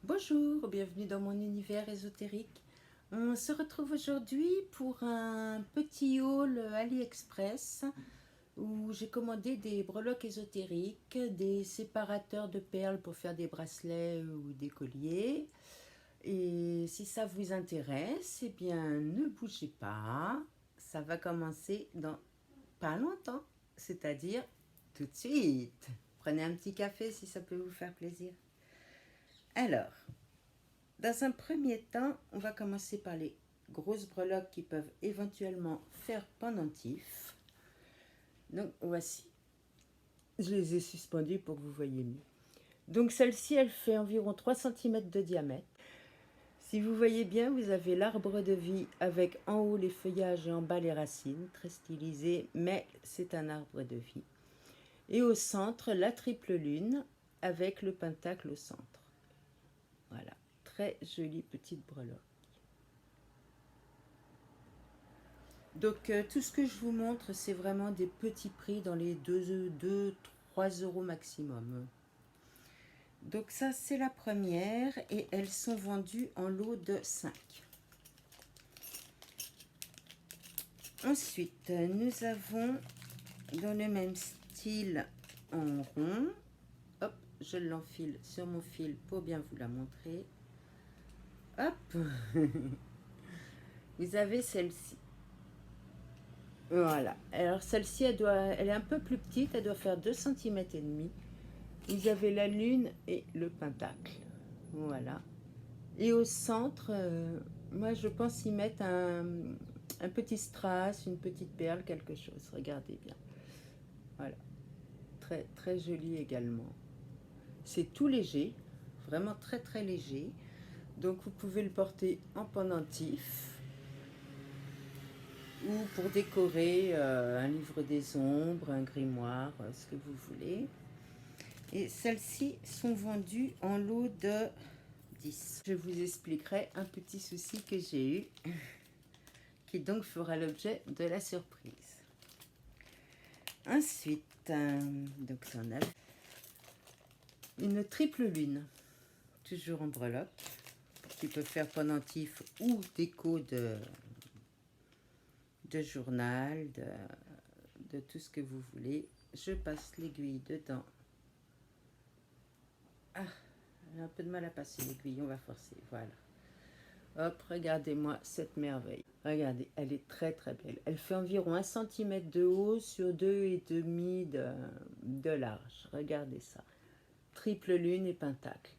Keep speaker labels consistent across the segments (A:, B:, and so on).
A: Bonjour, bienvenue dans mon univers ésotérique. On se retrouve aujourd'hui pour un petit haul AliExpress où j'ai commandé des breloques ésotériques, des séparateurs de perles pour faire des bracelets ou des colliers. Et si ça vous intéresse, eh bien ne bougez pas, ça va commencer dans pas longtemps, c'est-à-dire tout de suite. Prenez un petit café si ça peut vous faire plaisir. Alors, dans un premier temps, on va commencer par les grosses breloques qui peuvent éventuellement faire pendentif. Donc voici, je les ai suspendues pour que vous voyez mieux. Donc celle-ci, elle fait environ 3 cm de diamètre. Si vous voyez bien, vous avez l'arbre de vie avec en haut les feuillages et en bas les racines, très stylisé, mais c'est un arbre de vie. Et au centre, la triple lune avec le pentacle au centre. Voilà, très jolie petite breloque. Donc tout ce que je vous montre, c'est vraiment des petits prix dans les 2-3 euros maximum. Donc ça, c'est la première et elles sont vendues en lot de 5. Ensuite, nous avons dans le même style en rond. Hop, je l'enfile sur mon fil pour bien vous la montrer. Hop, vous avez celle-ci. Voilà, alors celle-ci, elle est un peu plus petite, elle doit faire 2,5 cm. Vous avez la lune et le pentacle. Voilà. Et au centre, moi je pense y mettre un petit strass, une petite perle, quelque chose. Regardez bien. Voilà. Très très joli également. C'est tout léger, vraiment très très léger. Donc vous pouvez le porter en pendentif ou pour décorer un livre des ombres, un grimoire, ce que vous voulez. Et celles-ci sont vendues en lot de 10. Je vous expliquerai un petit souci que j'ai eu, qui donc fera l'objet de la surprise. Ensuite, donc on a une triple lune, toujours en breloque, qui peut faire pendentif ou déco de journal, de tout ce que vous voulez. Je passe l'aiguille dedans. Ah, j'ai un peu de mal à passer l'aiguille, on va forcer, voilà. Hop, regardez-moi cette merveille. Regardez, elle est très très belle. Elle fait environ 1 cm de haut sur 2,5 de large. Regardez ça. Triple lune et pentacle.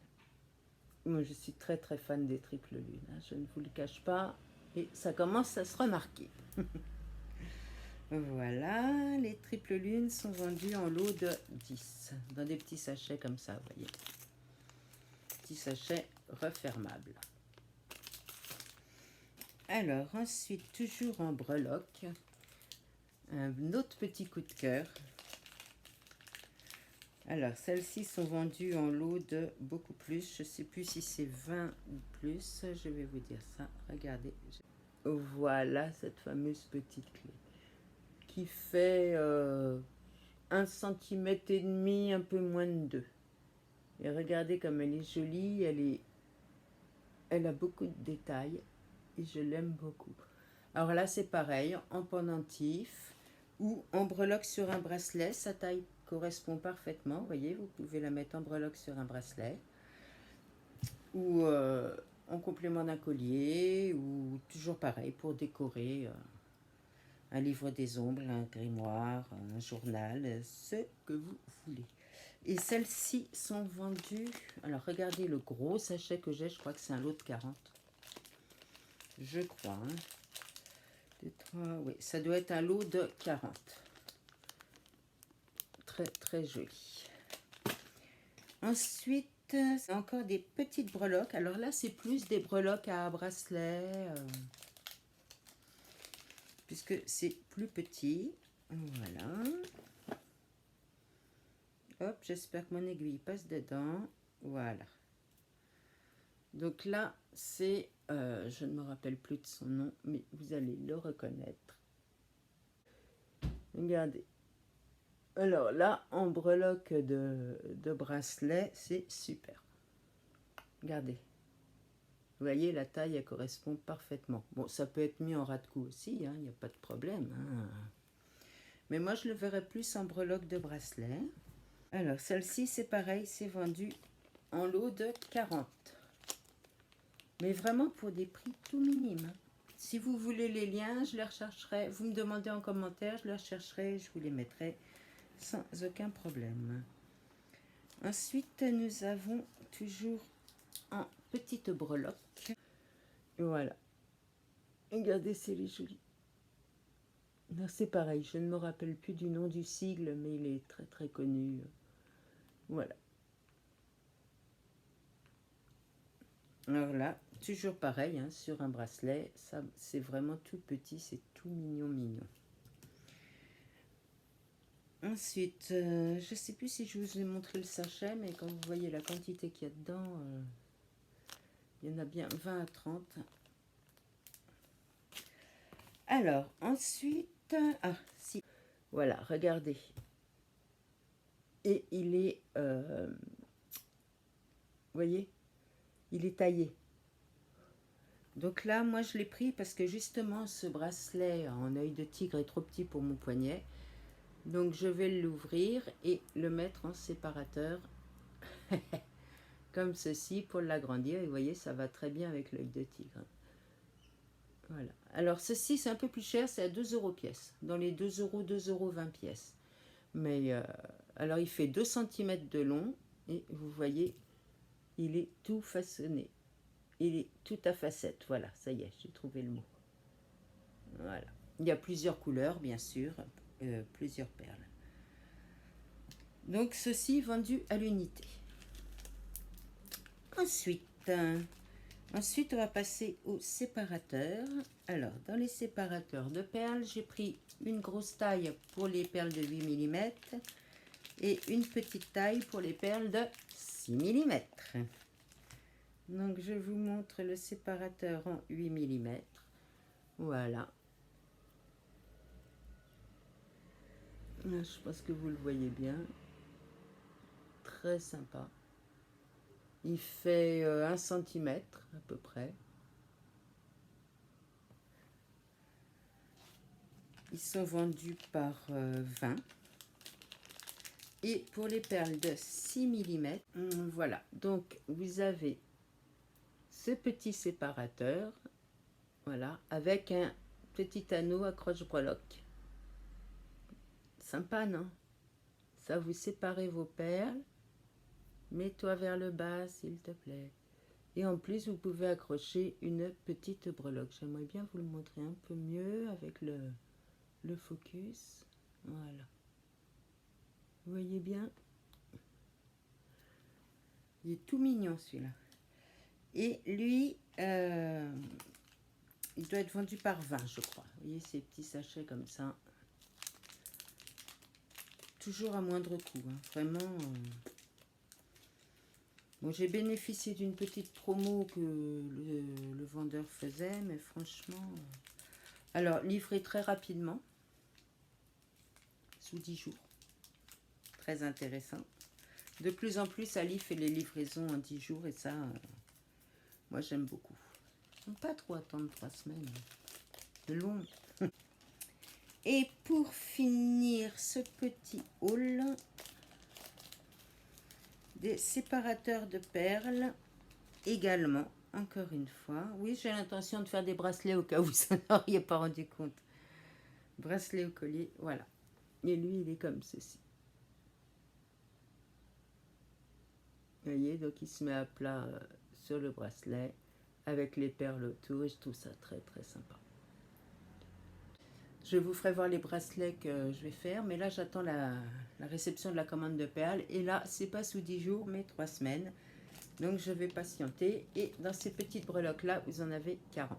A: Moi, je suis très très fan des triples lunes. Hein. Je ne vous le cache pas. Et ça commence à se remarquer. Voilà, les triples lunes sont vendues en lot de 10. Dans des petits sachets comme ça, vous voyez. Petits sachets refermables. Alors, ensuite, toujours en breloque, un autre petit coup de cœur. Alors, celles-ci sont vendues en lot de beaucoup plus. Je ne sais plus si c'est 20 ou plus. Je vais vous dire ça. Regardez. Voilà cette fameuse petite clé qui fait 1,5 cm, un peu moins de 2. Et regardez comme elle est jolie. Elle a beaucoup de détails et je l'aime beaucoup. Alors là, c'est pareil, en pendentif ou en breloque sur un bracelet. Sa taille correspond parfaitement. Vous voyez, vous pouvez la mettre en breloque sur un bracelet ou en complément d'un collier ou toujours pareil pour décorer un livre des ombres, un grimoire, un journal, ce que vous voulez. Et celles-ci sont vendues. Alors regardez le gros sachet que j'ai, je crois que c'est un lot de 40. Je crois. Hein. 2, 3, oui, ça doit être un lot de 40. Très très joli. Ensuite, c'est encore des petites breloques. Alors là, c'est plus des breloques à bracelet, puisque c'est plus petit. Voilà. Hop, j'espère que mon aiguille passe dedans. Voilà. Donc là, c'est, je ne me rappelle plus de son nom, mais vous allez le reconnaître. Regardez. Alors là, en breloque de bracelet, c'est super. Regardez. Vous voyez, la taille, elle correspond parfaitement. Bon, ça peut être mis en ras de cou aussi, hein, il n'y a pas de problème. Hein. Mais moi, je le verrais plus en breloque de bracelet. Alors, celle-ci, c'est pareil, c'est vendu en lot de 40. Mais vraiment pour des prix tout minimes. Si vous voulez les liens, je les rechercherai. Vous me demandez en commentaire, je les rechercherai, je vous les mettrai sans aucun problème. Ensuite, nous avons toujours en petite breloque. Voilà. Regardez, c'est les jolis. C'est pareil, je ne me rappelle plus du nom du sigle, mais il est très très connu. Voilà. Alors là, toujours pareil, hein, sur un bracelet, ça c'est vraiment tout petit, c'est tout mignon mignon. Ensuite, je ne sais plus si je vous ai montré le sachet, mais quand vous voyez la quantité qu'il y a dedans, il y en a bien 20 à 30. Alors, ensuite, ah si, voilà, regardez. Et il est, vous voyez, il est taillé. Donc là, moi je l'ai pris parce que justement ce bracelet en œil de tigre est trop petit pour mon poignet. Donc je vais l'ouvrir et le mettre en séparateur comme ceci pour l'agrandir. Et vous voyez, ça va très bien avec l'œil de tigre. Voilà. Alors ceci c'est un peu plus cher, c'est à 2 € pièce. Dans les 2 €, 2,20 € pièce. Mais alors il fait 2 cm de long et vous voyez, il est tout façonné. Il est tout à facettes. Voilà, ça y est, j'ai trouvé le mot. Voilà. Il y a plusieurs couleurs, bien sûr, plusieurs perles. Donc, ceci vendu à l'unité. Ensuite, on va passer au séparateur. Alors, dans les séparateurs de perles, j'ai pris une grosse taille pour les perles de 8 mm et une petite taille pour les perles de 6 mm. Donc, je vous montre le séparateur en 8 mm. Voilà. Je pense que vous le voyez bien. Très sympa. Il fait 1 cm à peu près. Ils sont vendus par 20. Et pour les perles de 6 mm, voilà. Donc, vous avez ce petit séparateur, voilà, avec un petit anneau accroche-breloque. Sympa, non? Ça, vous séparez vos perles. Mets-toi vers le bas, s'il te plaît. Et en plus, vous pouvez accrocher une petite breloque. J'aimerais bien vous le montrer un peu mieux avec le focus. Voilà. Vous voyez bien? Il est tout mignon, celui-là. Et lui, il doit être vendu par 20, je crois. Vous voyez ces petits sachets comme ça. Toujours à moindre coût, hein. Vraiment. Bon, j'ai bénéficié d'une petite promo que le vendeur faisait, mais franchement... Alors, livré très rapidement, sous 10 jours. Très intéressant. De plus en plus, Ali fait les livraisons en 10 jours, et ça, moi, j'aime beaucoup. Pas trop attendre 3 semaines. C'est long. Et pour finir ce petit haul, des séparateurs de perles également, encore une fois. Oui, j'ai l'intention de faire des bracelets au cas où vous n'en auriez pas rendu compte. Bracelet au collier, voilà. Et lui, il est comme ceci. Vous voyez, donc il se met à plat sur le bracelet avec les perles autour et je trouve ça très très sympa. Je vous ferai voir les bracelets que je vais faire, mais là j'attends la réception de la commande de perles. Et là, c'est pas sous 10 jours, mais 3 semaines. Donc je vais patienter. Et dans ces petites breloques là, vous en avez 40.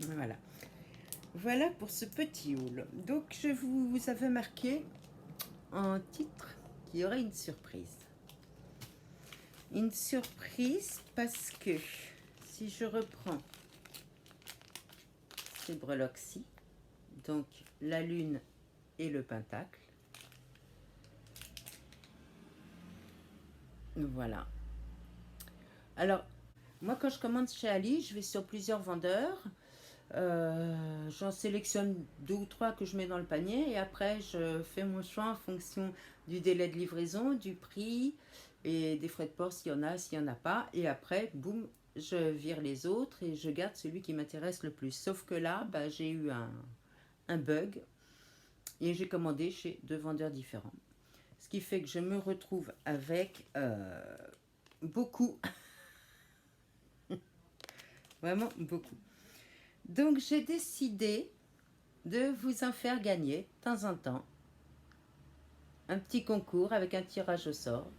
A: Voilà. Voilà pour ce petit haul. Donc je vous avais marqué en titre qu'il y aurait une surprise. Une surprise parce que si je reprends ces breloques-ci, donc la lune et le pentacle, voilà, Alors, moi quand je commande chez Ali, je vais sur plusieurs vendeurs. J'en sélectionne 2 ou 3 que je mets dans le panier et après je fais mon choix en fonction du délai de livraison, du prix et des frais de port s'il y en a pas. Et après, boum, je vire les autres et je garde celui qui m'intéresse le plus. Sauf que là, bah, j'ai eu un bug et j'ai commandé chez 2 vendeurs différents. Ce qui fait que je me retrouve avec beaucoup, vraiment beaucoup. Donc j'ai décidé de vous en faire gagner de temps en temps un petit concours avec un tirage au sort.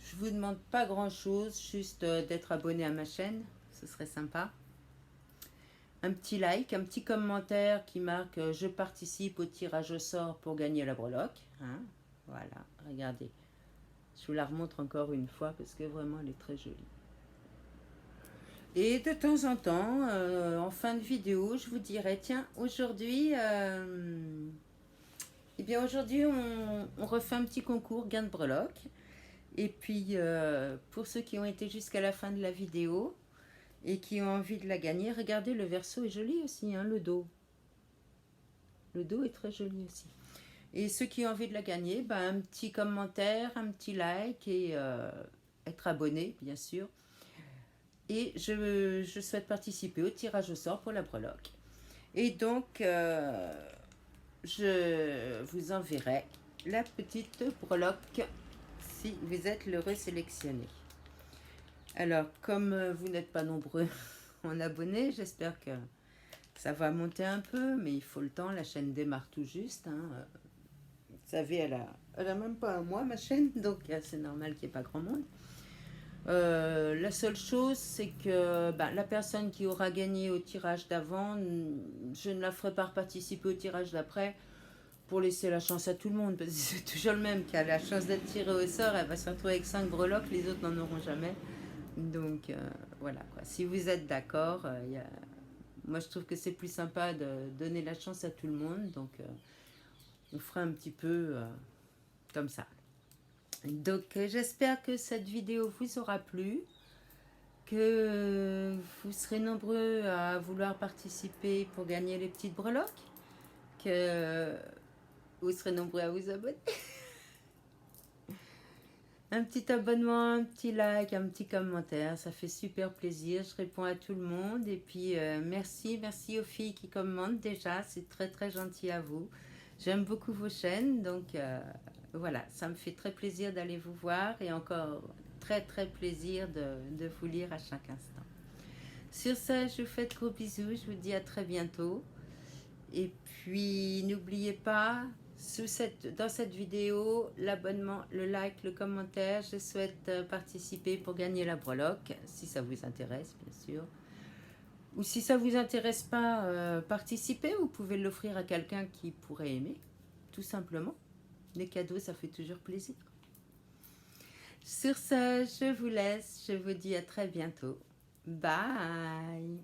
A: Je vous demande pas grand chose, juste d'être abonné à ma chaîne, ce serait sympa. Un petit like, un petit commentaire qui marque je participe au tirage au sort pour gagner la breloque. Hein, voilà, regardez. Je vous la remontre encore une fois parce que vraiment elle est très jolie. Et de temps en temps, en fin de vidéo, je vous dirai tiens, aujourd'hui, eh bien aujourd'hui on refait un petit concours gain de breloque. Et puis pour ceux qui ont été jusqu'à la fin de la vidéo et qui ont envie de la gagner, regardez, le verso est joli aussi, hein, le dos. Le dos est très joli aussi. Et ceux qui ont envie de la gagner, ben, un petit commentaire, un petit like et être abonné, bien sûr. Et je souhaite participer au tirage au sort pour la breloque. Et donc, je vous enverrai la petite breloque si vous êtes l'heureux sélectionné. Alors, comme vous n'êtes pas nombreux en abonnés, j'espère que ça va monter un peu, mais il faut le temps, la chaîne démarre tout juste. Hein. Vous savez, elle a même pas un mois, ma chaîne, donc c'est normal qu'il n'y ait pas grand monde. La seule chose, c'est que la personne qui aura gagné au tirage d'avant, je ne la ferai pas participer au tirage d'après pour laisser la chance à tout le monde, parce que c'est toujours le même qui a la chance d'être tiré au sort, elle va se retrouver avec 5 breloques, les autres n'en auront jamais. Donc voilà, quoi. Si vous êtes d'accord, moi je trouve que c'est plus sympa de donner la chance à tout le monde, donc on fera un petit peu comme ça. Donc j'espère que cette vidéo vous aura plu, que vous serez nombreux à vouloir participer pour gagner les petites breloques, que vous serez nombreux à vous abonner. Un petit abonnement, un petit like, un petit commentaire, ça fait super plaisir. Je réponds à tout le monde. Et puis merci aux filles qui commentent déjà, c'est très très gentil à vous. J'aime beaucoup vos chaînes, donc voilà, ça me fait très plaisir d'aller vous voir et encore très très plaisir de vous lire à chaque instant. Sur ce, je vous fais de gros bisous, je vous dis à très bientôt. Et puis n'oubliez pas, dans cette vidéo, l'abonnement, le like, le commentaire. Je souhaite participer pour gagner la breloque, si ça vous intéresse bien sûr. Ou si ça ne vous intéresse pas, participez, vous pouvez l'offrir à quelqu'un qui pourrait aimer, tout simplement. Les cadeaux, ça fait toujours plaisir. Sur ce, je vous laisse, je vous dis à très bientôt. Bye!